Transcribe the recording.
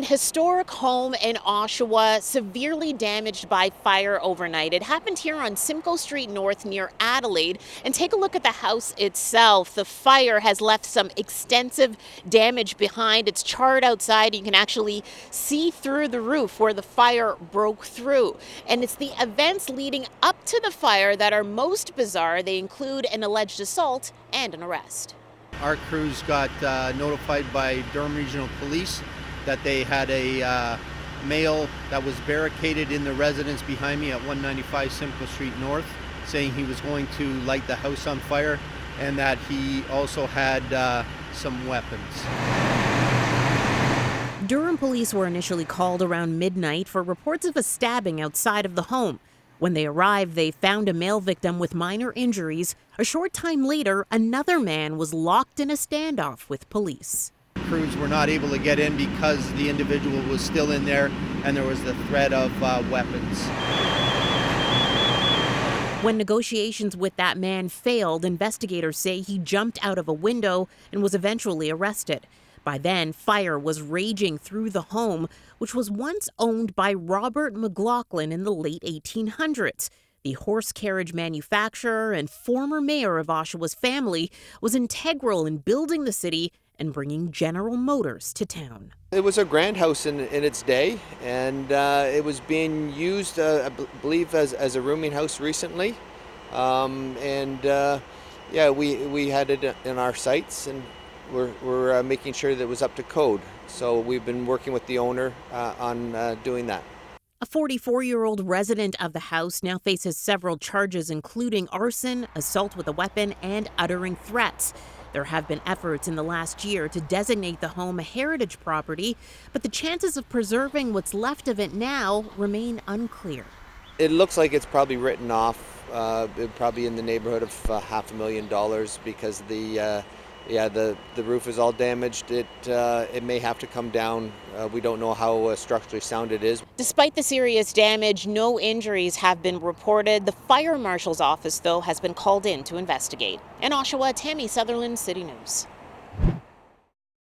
An historic home in Oshawa severely damaged by fire overnight. It happened here on Simcoe Street North near Adelaide. And take a look at the house itself. The fire has left some extensive damage behind. It's charred outside. You can actually see through the roof where the fire broke through. And it's the events leading up to the fire that are most bizarre. They include an alleged assault and an arrest. Our crews got notified by Durham Regional Police that they had a male that was barricaded in the residence behind me at 195 Simcoe Street North, saying he was going to light the house on fire and that he also had some weapons. Durham police were initially called around midnight for reports of a stabbing outside of the home. When they arrived, they found a male victim with minor injuries. A short time later, another man was locked in a standoff with police. Crews were not able to get in because the individual was still in there and there was the threat of weapons. When negotiations with that man failed, investigators say he jumped out of a window and was eventually arrested. By then, fire was raging through the home, which was once owned by Robert McLaughlin in the late 1800s. The horse carriage manufacturer and former mayor of Oshawa's family was integral in building the city and bringing General Motors to town. It was a grand house in its day, and it was being used, I believe, as a rooming house recently. We had it in our sights, and we're making sure that it was up to code. So we've been working with the owner on doing that. A 44-year-old resident of the house now faces several charges, including arson, assault with a weapon, and uttering threats. There have been efforts in the last year to designate the home a heritage property, but the chances of preserving what's left of it now remain unclear. It looks like it's probably written off, probably in the neighborhood of $500,000 because the roof is all damaged. It may have to come down. We don't know how structurally sound it is. Despite the serious damage, no injuries have been reported. The fire marshal's office, though, has been called in to investigate. In Oshawa, Tammie Sutherland, City News.